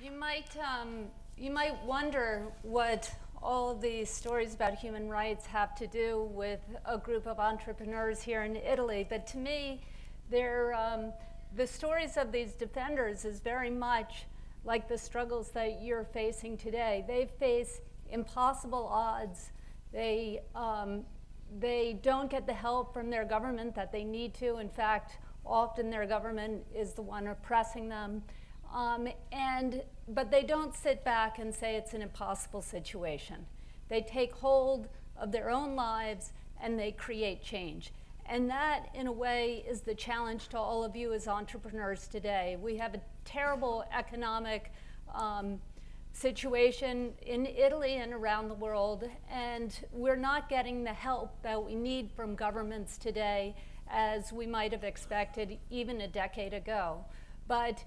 You might wonder what all of these stories about human rights have to do with a group of entrepreneurs here in Italy, but to me, the stories of these defenders is very much like the struggles that you're facing today. They face impossible odds. They don't get the help from their government that they need to. In fact, often their government is the one oppressing them. But they don't sit back and say it's an impossible situation. They take hold of their own lives and they create change. And that, in a way, is the challenge to all of you as entrepreneurs today. We have a terrible economic situation in Italy and around the world, and we're not getting the help that we need from governments today as we might have expected even a decade ago. But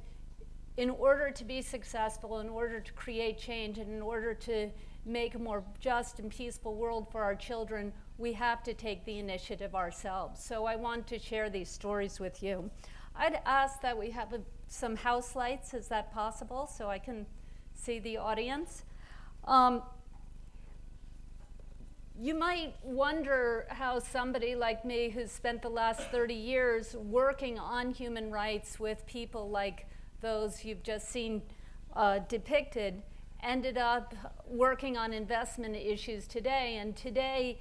in order to be successful, in order to create change, and in order to make a more just and peaceful world for our children, we have to take the initiative ourselves. So I want to share these stories with you. I'd ask that we have some house lights. Is that possible? So I can see the audience. You might wonder how somebody like me who's spent the last 30 years working on human rights with people like those you've just seen depicted ended up working on investment issues today. And today,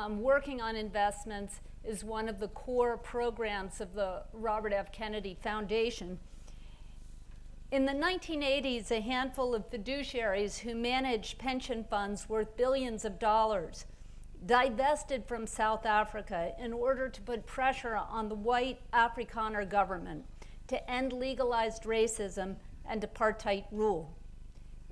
working on investments is one of the core programs of the Robert F. Kennedy Foundation. In the 1980s, a handful of fiduciaries who managed pension funds worth billions of dollars divested from South Africa in order to put pressure on the white Afrikaner government to end legalized racism and apartheid rule.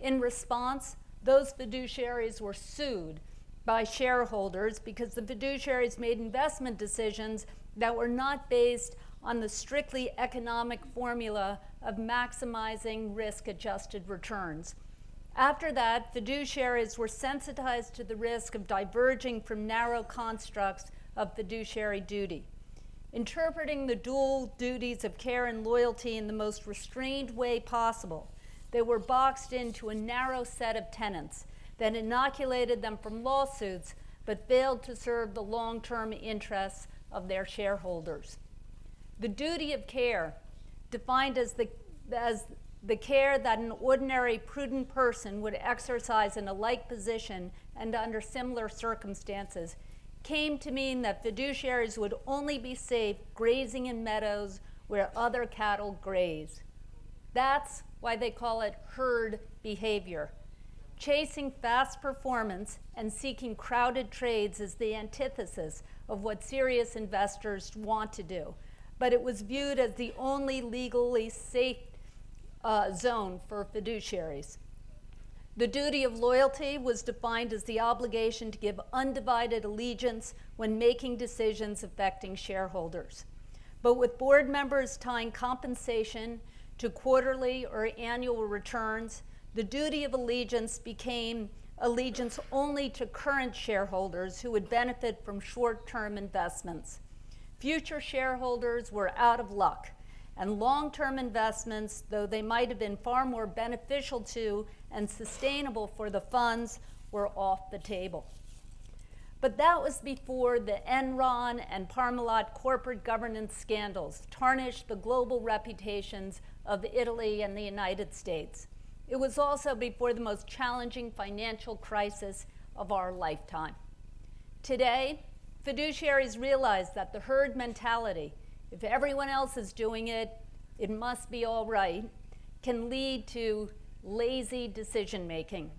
In response, those fiduciaries were sued by shareholders because the fiduciaries made investment decisions that were not based on the strictly economic formula of maximizing risk-adjusted returns. After that, fiduciaries were sensitized to the risk of diverging from narrow constructs of fiduciary duty. Interpreting the dual duties of care and loyalty in the most restrained way possible, they were boxed into a narrow set of tenets that inoculated them from lawsuits but failed to serve the long-term interests of their shareholders. The duty of care, defined as the care that an ordinary prudent person would exercise in a like position and under similar circumstances, came to mean that fiduciaries would only be safe grazing in meadows where other cattle graze. That's why they call it herd behavior. Chasing fast performance and seeking crowded trades is the antithesis of what serious investors want to do, but it was viewed as the only legally safe zone for fiduciaries. The duty of loyalty was defined as the obligation to give undivided allegiance when making decisions affecting shareholders. But with board members tying compensation to quarterly or annual returns, the duty of allegiance became allegiance only to current shareholders who would benefit from short-term investments. Future shareholders were out of luck, and long-term investments, though they might have been far more beneficial to and sustainable for the funds, were off the table. But that was before the Enron and Parmalat corporate governance scandals tarnished the global reputations of Italy and the United States. It was also before the most challenging financial crisis of our lifetime. Today, fiduciaries realize that the herd mentality, if everyone else is doing it, it must be all right, can lead to lazy decision-making.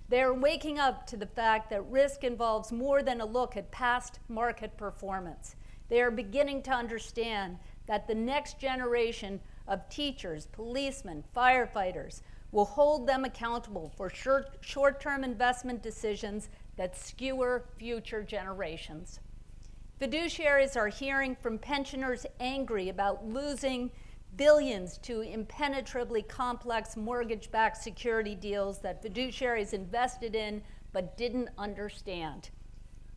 They are waking up to the fact that risk involves more than a look at past market performance. They are beginning to understand that the next generation of teachers, policemen, firefighters will hold them accountable for short-term investment decisions that skewer future generations. Fiduciaries are hearing from pensioners angry about losing billions to impenetrably complex mortgage-backed security deals that fiduciaries invested in but didn't understand.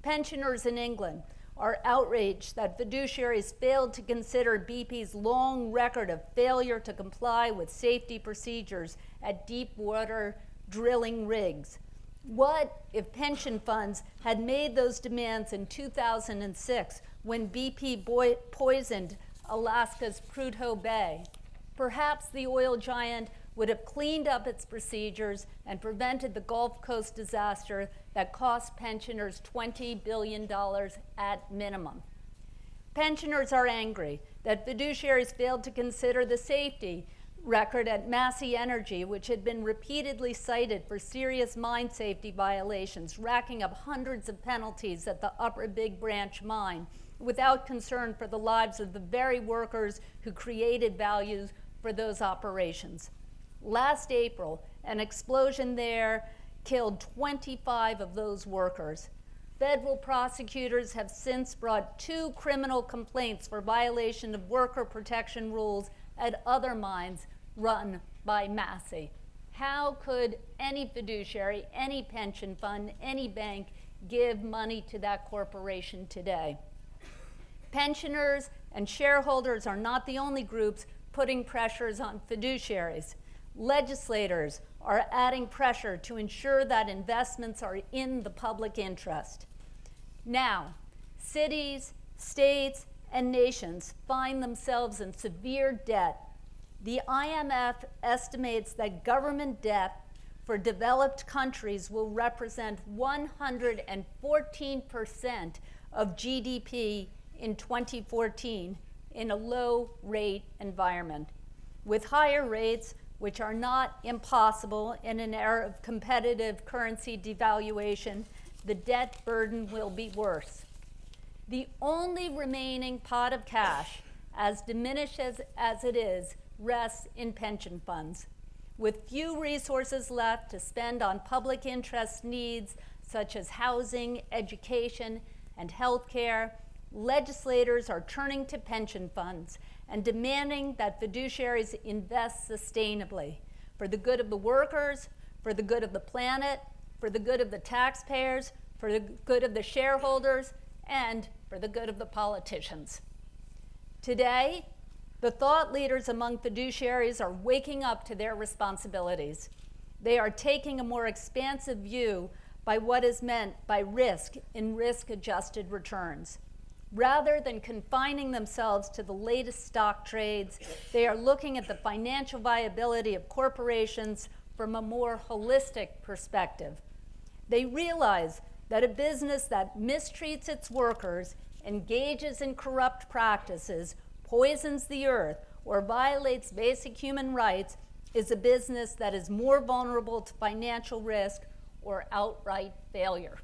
Pensioners in England are outraged that fiduciaries failed to consider BP's long record of failure to comply with safety procedures at deep water drilling rigs. What if pension funds had made those demands in 2006 when BP poisoned Alaska's Prudhoe Bay? Perhaps the oil giant would have cleaned up its procedures and prevented the Gulf Coast disaster that cost pensioners $20 billion at minimum. Pensioners are angry that fiduciaries failed to consider the safety record at Massey Energy, which had been repeatedly cited for serious mine safety violations, racking up hundreds of penalties at the Upper Big Branch mine, without concern for the lives of the very workers who created values for those operations. Last April, an explosion there killed 25 of those workers. Federal prosecutors have since brought 2 criminal complaints for violation of worker protection rules at other mines run by Massey. How could any fiduciary, any pension fund, any bank give money to that corporation today? Pensioners and shareholders are not the only groups putting pressures on fiduciaries. Legislators are adding pressure to ensure that investments are in the public interest. Now, cities, states, and nations find themselves in severe debt. The IMF estimates that government debt for developed countries will represent 114% of GDP in 2014 in a low-rate environment. With higher rates, which are not impossible in an era of competitive currency devaluation, the debt burden will be worse. The only remaining pot of cash, as diminished as it is, rests in pension funds. With few resources left to spend on public interest needs such as housing, education, and health care, legislators are turning to pension funds and demanding that fiduciaries invest sustainably for the good of the workers, for the good of the planet, for the good of the taxpayers, for the good of the shareholders, and for the good of the politicians. Today, the thought leaders among fiduciaries are waking up to their responsibilities. They are taking a more expansive view by what is meant by risk in risk-adjusted returns. Rather than confining themselves to the latest stock trades, they are looking at the financial viability of corporations from a more holistic perspective. They realize that a business that mistreats its workers, engages in corrupt practices, poisons the earth, or violates basic human rights is a business that is more vulnerable to financial risk or outright failure.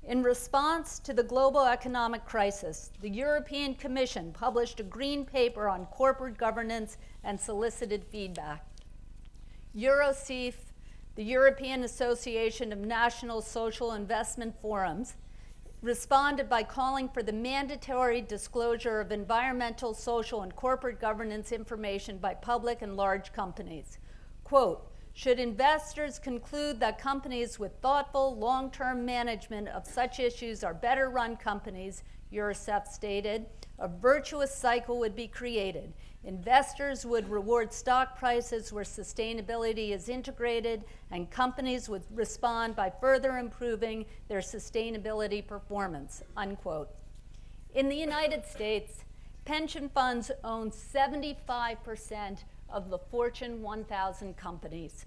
In response to the global economic crisis, the European Commission published a green paper on corporate governance and solicited feedback. EuroCEF, the European Association of National Social Investment Forums, responded by calling for the mandatory disclosure of environmental, social, and corporate governance information by public and large companies. Quote, should investors conclude that companies with thoughtful, long-term management of such issues are better run companies, EuroCEF stated, a virtuous cycle would be created. Investors would reward stock prices where sustainability is integrated, and companies would respond by further improving their sustainability performance, unquote. In the United States, pension funds own 75% of the Fortune 1000 companies.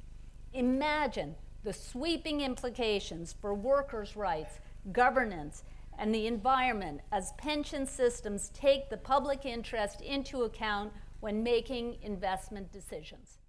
Imagine the sweeping implications for workers' rights, governance, and the environment as pension systems take the public interest into account when making investment decisions.